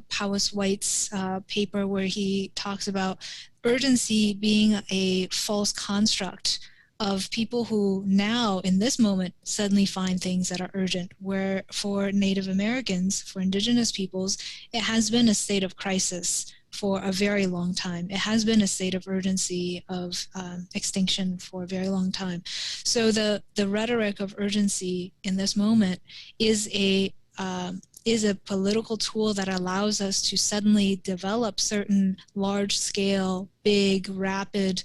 Powis White's paper where he talks about urgency being a false construct of people who now, in this moment, suddenly find things that are urgent, where for Native Americans, for indigenous peoples, it has been a state of crisis for a very long time. It has been a state of urgency of extinction for a very long time. So the rhetoric of urgency in this moment is a political tool that allows us to suddenly develop certain large-scale, big, rapid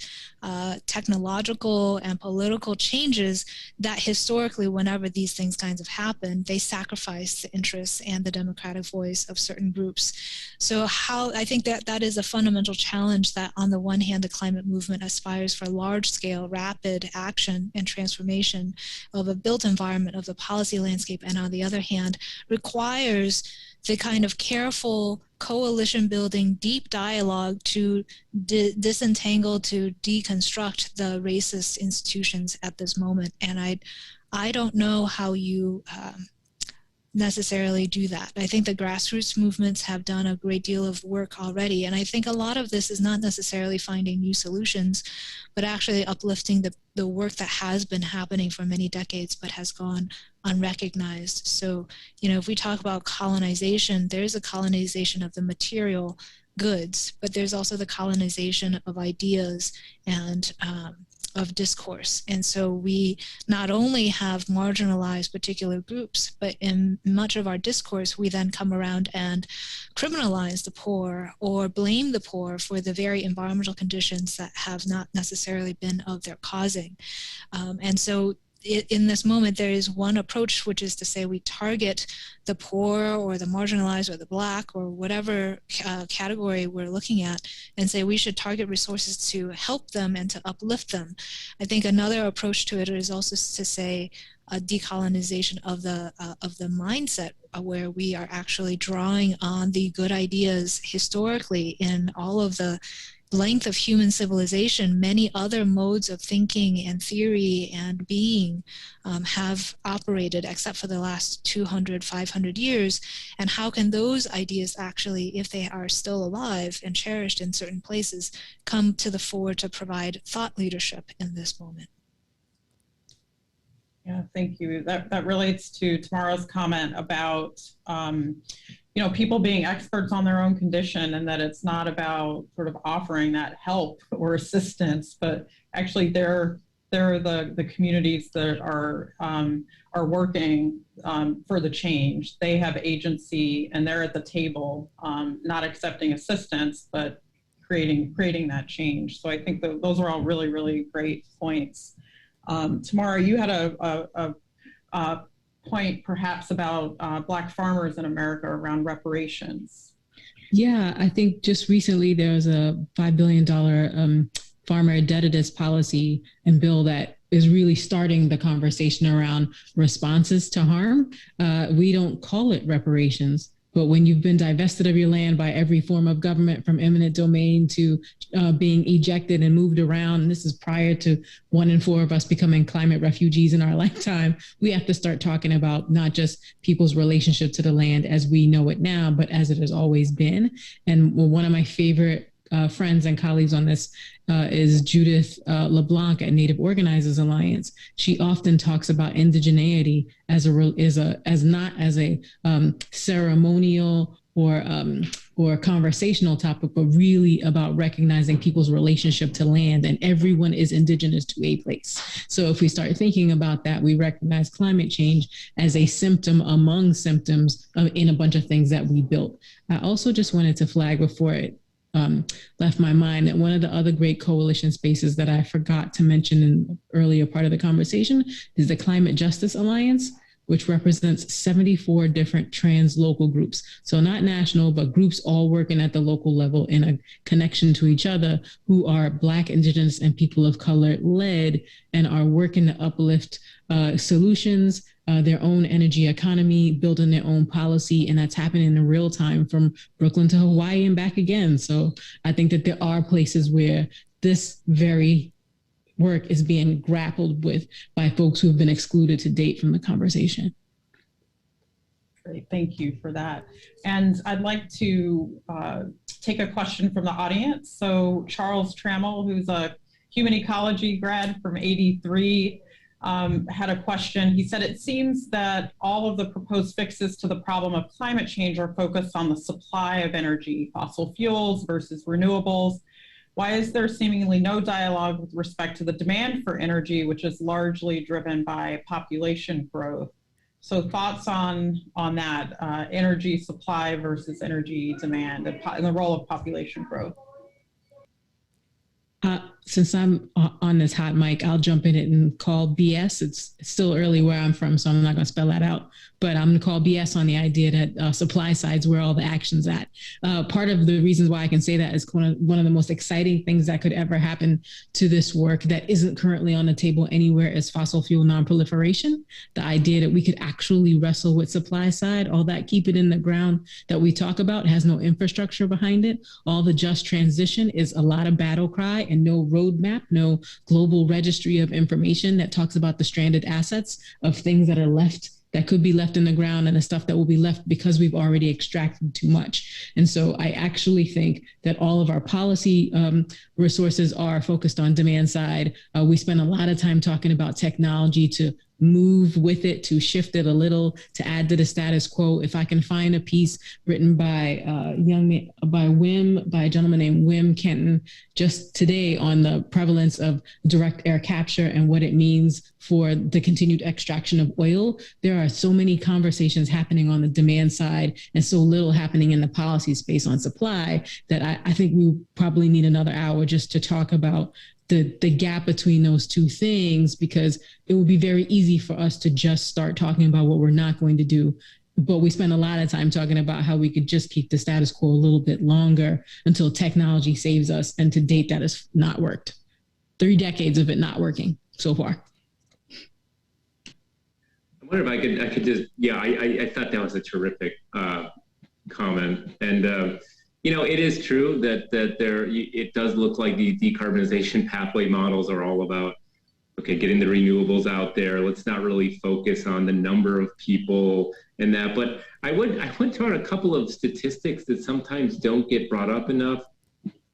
technological and political changes that historically, whenever these things kinds of happen, they sacrifice the interests and the democratic voice of certain groups. So I think that is a fundamental challenge, that on the one hand, the climate movement aspires for large-scale, rapid action and transformation of a built environment of the policy landscape, and on the other hand, requires the kind of careful coalition building, deep dialogue to disentangle, to deconstruct the racist institutions at this moment. And I don't know how you necessarily do that. I think the grassroots movements have done a great deal of work already, and I think a lot of this is not necessarily finding new solutions, but actually uplifting the work that has been happening for many decades but has gone unrecognized. So, if we talk about colonization, there's a colonization of the material goods, but there's also the colonization of ideas and of discourse. And so we not only have marginalized particular groups, but in much of our discourse, we then come around and criminalize the poor or blame the poor for the very environmental conditions that have not necessarily been of their causing. And so in this moment, there is one approach, which is to say we target the poor or the marginalized or the Black or whatever category we're looking at, and say we should target resources to help them and to uplift them. I think another approach to it is also to say a decolonization of the mindset, where we are actually drawing on the good ideas historically in all of the length of human civilization. Many other modes of thinking and theory and being have operated, except for the last 200, 500 years. And how can those ideas actually, if they are still alive and cherished in certain places, come to the fore to provide thought leadership in this moment? Yeah, thank you. That relates to Tamara's comment about people being experts on their own condition, and that it's not about sort of offering that help or assistance, but actually they're the communities that are working for the change. They have agency, and they're at the table, not accepting assistance, but creating that change. So I think those are all really, really great points. Tamara, you had a point perhaps about Black farmers in America around reparations. Yeah, I think just recently there was a $5 billion farmer indebtedness policy and bill that is really starting the conversation around responses to harm. We don't call it reparations, but when you've been divested of your land by every form of government, from eminent domain to being ejected and moved around, and this is prior to 1 in 4 of us becoming climate refugees in our lifetime, we have to start talking about not just people's relationship to the land as we know it now, but as it has always been. And one of my favorite friends and colleagues on this is Judith LeBlanc at Native Organizers Alliance. She often talks about indigeneity as not as a ceremonial or conversational topic, but really about recognizing people's relationship to land, and everyone is indigenous to a place. So if we start thinking about that, we recognize climate change as a symptom among symptoms in a bunch of things that we built. I also just wanted to flag before it left my mind that one of the other great coalition spaces that I forgot to mention in the earlier part of the conversation is the Climate Justice Alliance, which represents 74 different trans local groups. So not national, but groups all working at the local level in a connection to each other, who are Black, Indigenous, and people of color led, and are working to uplift solutions their own energy economy, building their own policy, and that's happening in real time from Brooklyn to Hawaii and back again. So I think that there are places where this very work is being grappled with by folks who have been excluded to date from the conversation. Great, thank you for that. And I'd like to take a question from the audience. So Charles Trammell, who's a human ecology grad from 83, had a question. He said, it seems that all of the proposed fixes to the problem of climate change are focused on the supply of energy, fossil fuels versus renewables. Why is there seemingly no dialogue with respect to the demand for energy, which is largely driven by population growth? So thoughts on that, energy supply versus energy demand and the role of population growth? Since I'm on this hot mic, I'll jump in it and call BS. It's still early where I'm from, so I'm not going to spell that out. But I'm going to call BS on the idea that supply side's where all the action's at. Part of the reasons why I can say that is one of the most exciting things that could ever happen to this work that isn't currently on the table anywhere is fossil fuel nonproliferation. The idea that we could actually wrestle with supply side, all that keep it in the ground that we talk about has no infrastructure behind it. All the just transition is a lot of battle cry and no roadmap, no global registry of information that talks about the stranded assets of things that are left, that could be left in the ground, and the stuff that will be left because we've already extracted too much. And so I actually think that all of our policy resources are focused on demand side. We spend a lot of time talking about technology to move with it, to shift it a little, to add to the status quo. If I can find a piece written by a gentleman named Wim Kenton just today on the prevalence of direct air capture and what it means for the continued extraction of oil, there are so many conversations happening on the demand side and so little happening in the policy space on supply that I think we probably need another hour just to talk about the gap between those two things, because it would be very easy for us to just start talking about what we're not going to do. But we spend a lot of time talking about how we could just keep the status quo a little bit longer until technology saves us. And to date, that has not worked. 3 decades of it not working so far. I wonder if I could just, I thought that was a terrific comment. And, it is true that it does look like the decarbonization pathway models are all about, okay, getting the renewables out there. Let's not really focus on the number of people and that. But I went to a couple of statistics that sometimes don't get brought up enough.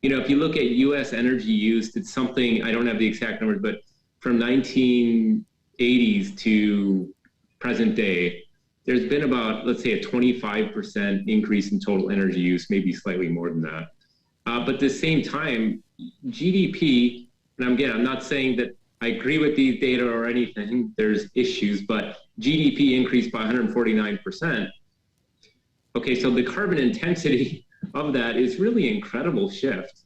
If you look at U.S. energy use, it's something, I don't have the exact numbers, but from 1980s to present day, there's been about, let's say, a 25% increase in total energy use, maybe slightly more than that. But at the same time, GDP, and I'm not saying that I agree with these data or anything, there's issues, but GDP increased by 149%. Okay, so the carbon intensity of that is really an incredible shift.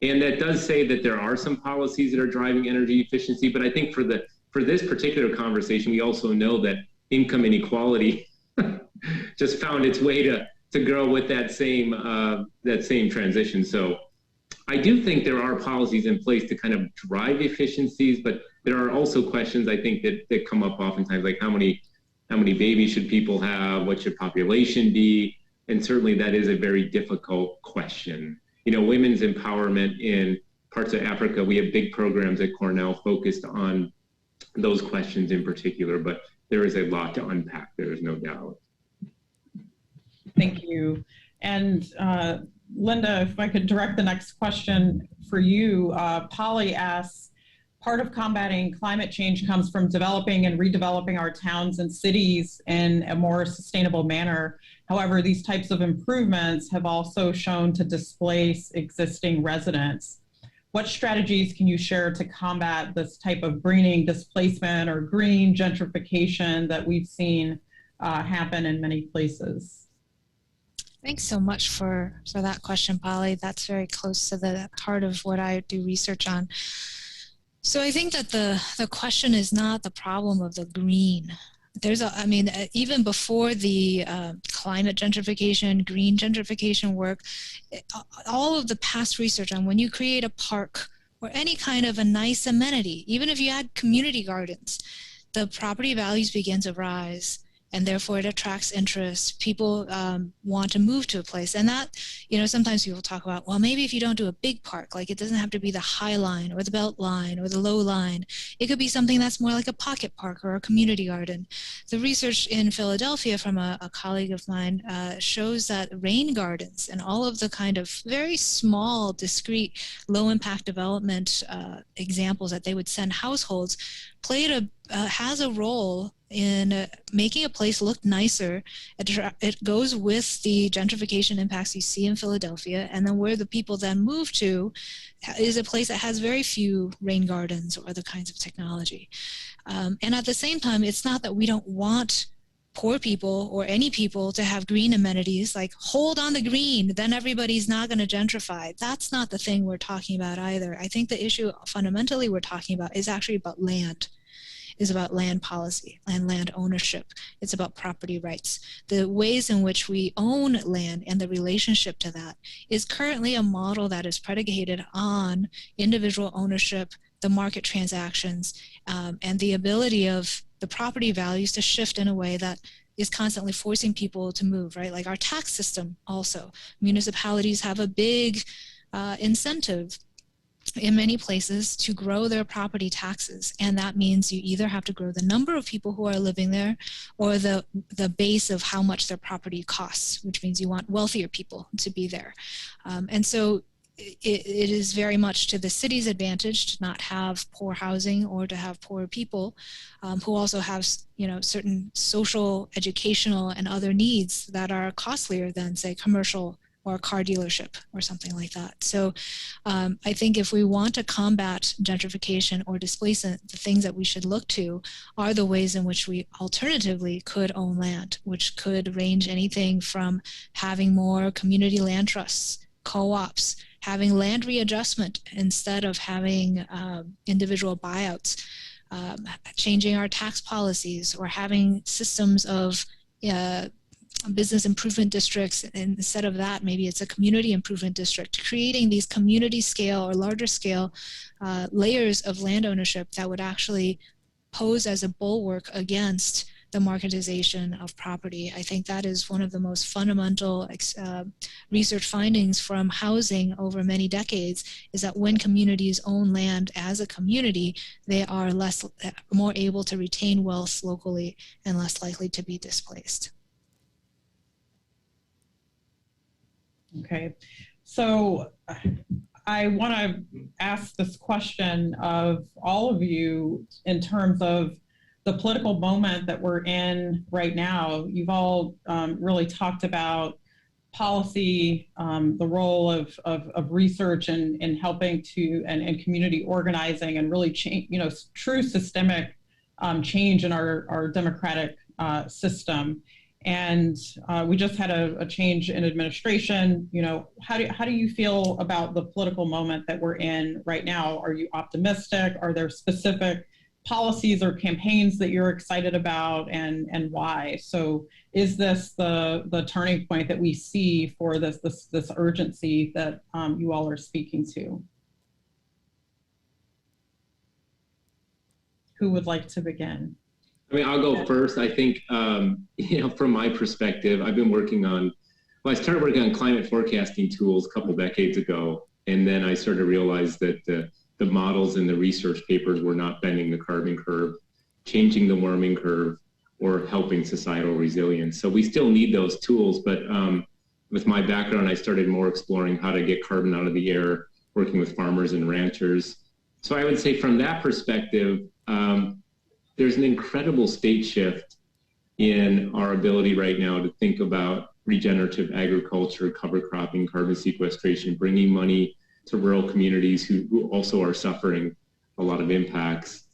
And that does say that there are some policies that are driving energy efficiency, but I think for this particular conversation, we also know that income inequality just found its way to grow with that same transition. So I do think there are policies in place to kind of drive efficiencies, but there are also questions I think that come up oftentimes, like how many babies should people have? What should population be? And certainly that is a very difficult question. Women's empowerment in parts of Africa, we have big programs at Cornell focused on those questions in particular, but there is a lot to unpack, there is no doubt. Thank you. And Linda, if I could direct the next question for you. Polly asks, part of combating climate change comes from developing and redeveloping our towns and cities in a more sustainable manner. However, these types of improvements have also shown to displace existing residents. What strategies can you share to combat this type of greening displacement or green gentrification that we've seen happen in many places? Thanks so much for that question, Polly. That's very close to the heart of what I do research on. So I think that the question is not the problem of the green. Even before the climate gentrification, green gentrification work, all of the past research on when you create a park or any kind of a nice amenity, even if you add community gardens, the property values begin to rise, and therefore it attracts interest. People want to move to a place. And that, sometimes people talk about, well, maybe if you don't do a big park, like it doesn't have to be the high line or the belt line or the low line. It could be something that's more like a pocket park or a community garden. The research in Philadelphia from a colleague of mine shows that rain gardens and all of the kind of very small, discrete, low impact development examples that they would send households has a role in making a place look nicer. It goes with the gentrification impacts you see in Philadelphia, and then where the people then move to is a place that has very few rain gardens or other kinds of technology. And at the same time, it's not that we don't want poor people or any people to have green amenities, like hold on the green, then everybody's not going to gentrify. That's not the thing we're talking about either. I think the issue fundamentally we're talking about is actually about land. Is about land policy and land ownership. It's about property rights. The ways in which we own land and the relationship to that is currently a model that is predicated on individual ownership, the market transactions, and the ability of the property values to shift in a way that is constantly forcing people to move, right? Like our tax system also. Municipalities have a big incentive in many places to grow their property taxes, and that means you either have to grow the number of people who are living there or the base of how much their property costs, which means you want wealthier people to be there. And so it is very much to the city's advantage to not have poor housing or to have poor people who also have certain social, educational, and other needs that are costlier than, say, commercial or a car dealership or something like that. So I think if we want to combat gentrification or displacement, the things that we should look to are the ways in which we alternatively could own land, which could range anything from having more community land trusts, co-ops, having land readjustment instead of having individual buyouts, changing our tax policies, or having systems of business improvement districts, and instead of that, maybe it's a community improvement district, creating these community scale or larger scale layers of land ownership that would actually pose as a bulwark against the marketization of property. I think that is one of the most fundamental research findings from housing over many decades, is that when communities own land as a community, they are more able to retain wealth locally and less likely to be displaced. Okay, so I want to ask this question of all of you in terms of the political moment that we're in right now. You've all really talked about policy, the role of research in helping to, and community organizing, and really change, true systemic change in our democratic system. And we just had a change in administration. How do you feel about the political moment that we're in right now? Are you optimistic? Are there specific policies or campaigns that you're excited about, and why? So is this the turning point that we see for this urgency that you all are speaking to? Who would like to begin? I mean, I'll go first. I think, from my perspective, I started working on climate forecasting tools a couple decades ago. And then I started to realize that the models in the research papers were not bending the carbon curve, changing the warming curve, or helping societal resilience. So we still need those tools. But with my background, I started more exploring how to get carbon out of the air, working with farmers and ranchers. So I would say from that perspective, there's an incredible state shift in our ability right now to think about regenerative agriculture, cover cropping, carbon sequestration, bringing money to rural communities who also are suffering a lot of impacts.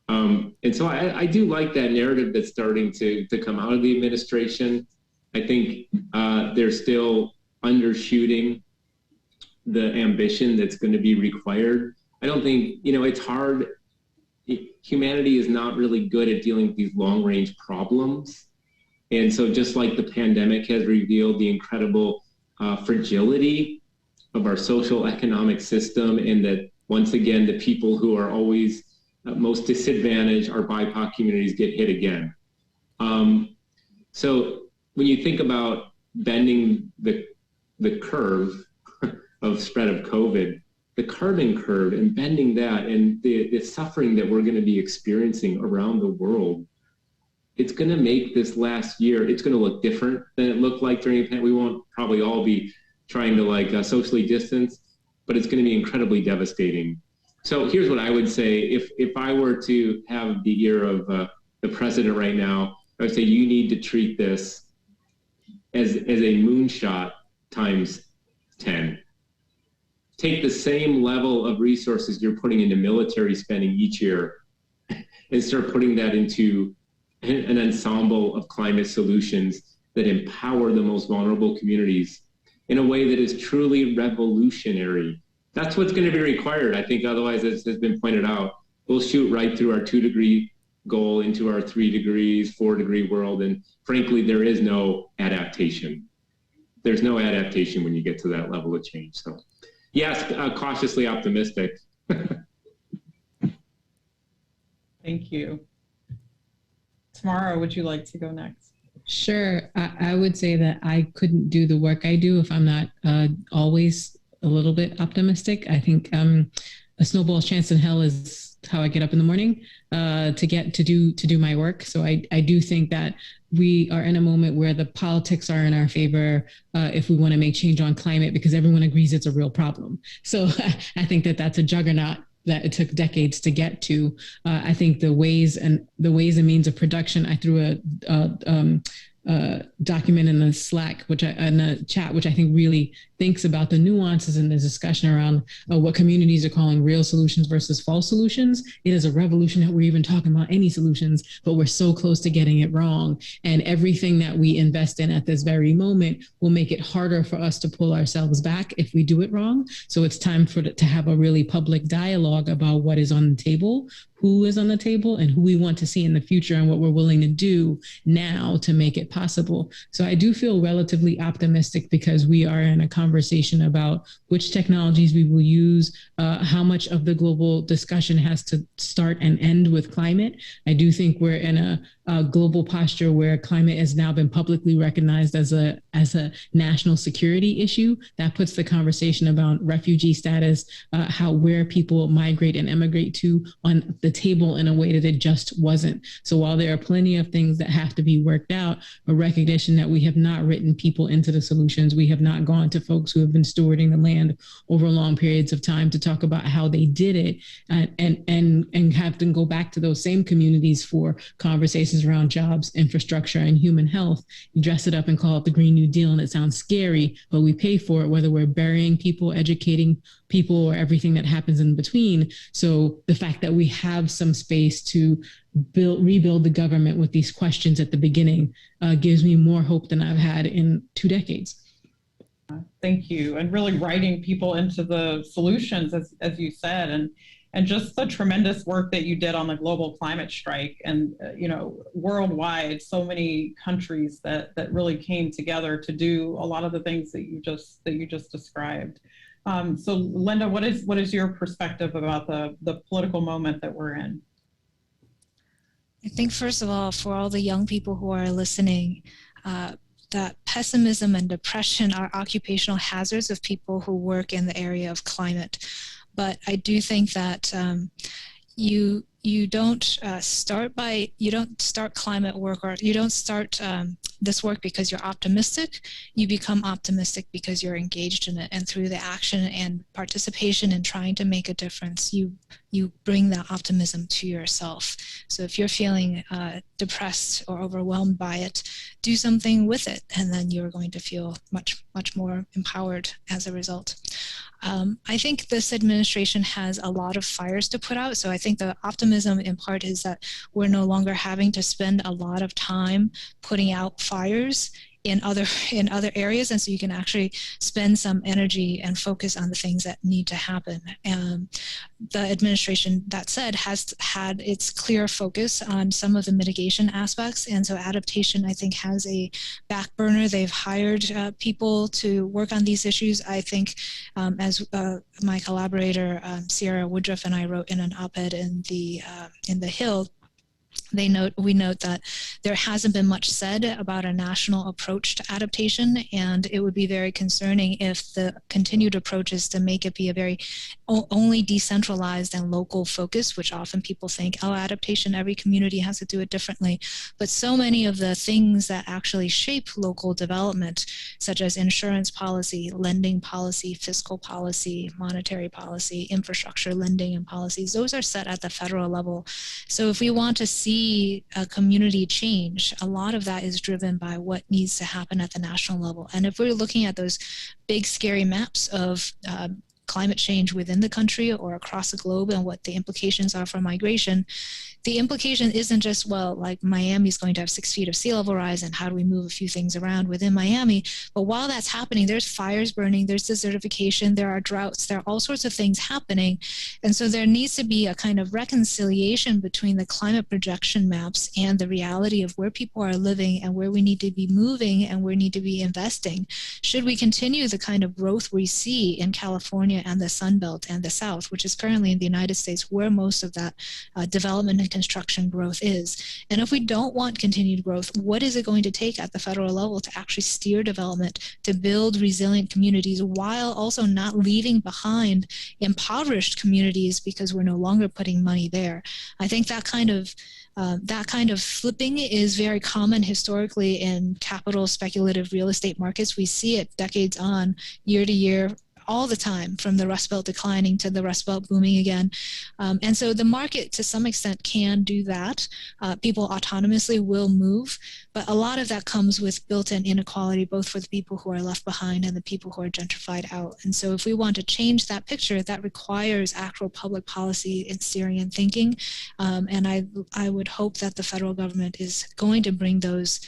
And so I do like that narrative that's starting to come out of the administration. I think they're still undershooting the ambition that's going to be required. I don't think, it's hard. Humanity is not really good at dealing with these long-range problems. And so just like the pandemic has revealed the incredible fragility of our social economic system, and that once again, the people who are always most disadvantaged, our BIPOC communities get hit again. So when you think about bending the curve of spread of COVID, the carbon curve and bending that and the suffering that we're going to be experiencing around the world, it's going to make this last year, it's going to look different than it looked like during the pandemic. We won't probably all be trying to socially distance, but it's going to be incredibly devastating. So here's what I would say. If I were to have the ear of the president right now, I would say you need to treat this as a moonshot times 10. Take the same level of resources you're putting into military spending each year and start putting that into an ensemble of climate solutions that empower the most vulnerable communities in a way that is truly revolutionary. That's what's going to be required. I think otherwise, as has been pointed out, we'll shoot right through our 2-degree goal into our 3 degrees, 4-degree world. And frankly, there is no adaptation. There's no adaptation when you get to that level of change. So yes, cautiously optimistic. Thank you. Tamara, would you like to go next? Sure. I would say that I couldn't do the work I do if I'm not always a little bit optimistic. I think a snowball's chance in hell is how I get up in the morning to do my work. So I do think that we are in a moment where the politics are in our favor if we want to make change on climate, because everyone agrees it's a real problem. So I think that that's a juggernaut that it took decades to get to. I think the ways and means of production. I threw a document in the Slack, in the chat, which I think really thinks about the nuances in the discussion around what communities are calling real solutions versus false solutions. It is a revolution that we're even talking about any solutions, but we're so close to getting it wrong. And everything that we invest in at this very moment will make it harder for us to pull ourselves back if we do it wrong. So it's time to have a really public dialogue about what is on the table, who is on the table, and who we want to see in the future, and what we're willing to do now to make it possible. So I do feel relatively optimistic because we are in a conversation about which technologies we will use, how much of the global discussion has to start and end with climate. I do think we're in a global posture where climate has now been publicly recognized as a national security issue. That puts the conversation about refugee status, where people migrate and emigrate to, on the table in a way that it just wasn't. So while there are plenty of things that have to be worked out, a recognition that we have not written people into the solutions, we have not gone to folks who have been stewarding the land over long periods of time to talk about how they did it, and have them go back to those same communities for conversations around jobs, infrastructure, and human health. You dress it up and call it the Green New Deal, and it sounds scary, but we pay for it, whether we're burying people, educating people, or everything that happens in between. So the fact that we have some space to rebuild the government with these questions at the beginning gives me more hope than I've had in 2 decades. Thank you. And really writing people into the solutions, as you said, and just the tremendous work that you did on the global climate strike, and worldwide, so many countries that really came together to do a lot of the things that you just described. So Linda, what is your perspective about the political moment that we're in? I think, first of all, for all the young people who are listening, that pessimism and depression are occupational hazards of people who work in the area of climate. But I do think that you don't start climate work, or you don't start this work because you're optimistic. You become optimistic because you're engaged in it, and through the action and participation in trying to make a difference, you bring that optimism to yourself. So if you're feeling depressed or overwhelmed by it, do something with it, and then you're going to feel much more empowered as a result. I think this administration has a lot of fires to put out. So I think the optimism in part is that we're no longer having to spend a lot of time putting out fires in other areas, and so you can actually spend some energy and focus on the things that need to happen. The administration, that said, has had its clear focus on some of the mitigation aspects, and so adaptation, I think, has a back burner. They've hired people to work on these issues. I think, as my collaborator Sierra Woodruff and I wrote in an op-ed in the Hill, we note that there hasn't been much said about a national approach to adaptation, and it would be very concerning if the continued approach is to make it be a very only decentralized and local focus, which often people think, oh, adaptation, every community has to do it differently. But so many of the things that actually shape local development, such as insurance policy, lending policy, fiscal policy, monetary policy, infrastructure lending and policies, those are set at the federal level. So if we want to see a community change, a lot of that is driven by what needs to happen at the national level. And if we're looking at those big, scary maps of climate change within the country or across the globe and what the implications are for migration, the implication isn't just, well, like Miami's going to have 6 feet of sea level rise and how do we move a few things around within Miami? But while that's happening, there's fires burning, there's desertification, there are droughts, there are all sorts of things happening. And so there needs to be a kind of reconciliation between the climate projection maps and the reality of where people are living and where we need to be moving and where we need to be investing. Should we continue the kind of growth we see in California and the Sun Belt and the South, which is currently in the United States where most of that development and construction growth is? And if we don't want continued growth, what is it going to take at the federal level to actually steer development, to build resilient communities while also not leaving behind impoverished communities because we're no longer putting money there? I think that kind of flipping is very common historically in capital speculative real estate markets. We see it decades on, year to year, all the time, from the Rust Belt declining to the Rust Belt booming again. And so the market, to some extent, can do that. People autonomously will move, but a lot of that comes with built-in inequality, both for the people who are left behind and the people who are gentrified out. And so if we want to change that picture, that requires actual public policy and steering and thinking. And I would hope that the federal government is going to bring those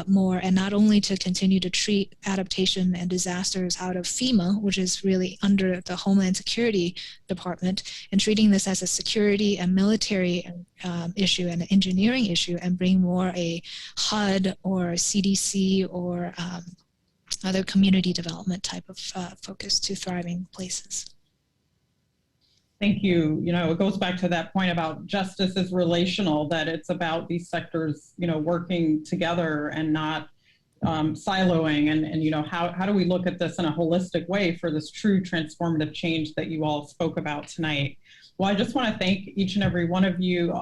more, and not only to continue to treat adaptation and disasters out of FEMA, which is really under the Homeland Security Department, and treating this as a security and military issue and an engineering issue, and bring more a HUD or CDC or other community development type of focus to thriving places. Thank you. It goes back to that point about justice is relational, that it's about these sectors, working together and not siloing. And how do we look at this in a holistic way for this true transformative change that you all spoke about tonight? Well, I just want to thank each and every one of you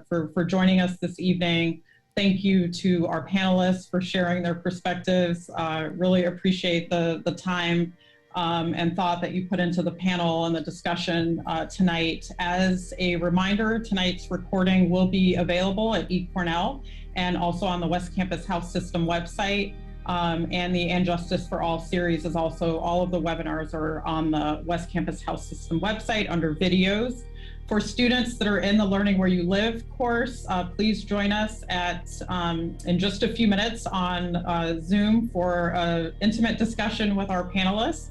for joining us this evening. Thank you to our panelists for sharing their perspectives. Really appreciate the time and thought that you put into the panel and the discussion tonight. As a reminder, tonight's recording will be available at eCornell and also on the West Campus House System website. And the And Justice for All series is also, all of the webinars are on the West Campus House System website under videos. For students that are in the Learning Where You Live course, please join us in just a few minutes on Zoom for an intimate discussion with our panelists.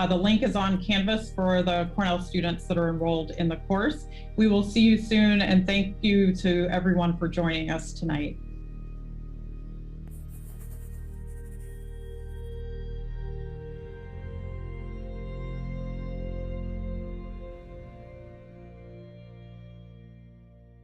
The link is on Canvas for the Cornell students that are enrolled in the course. We will see you soon, and thank you to everyone for joining us tonight.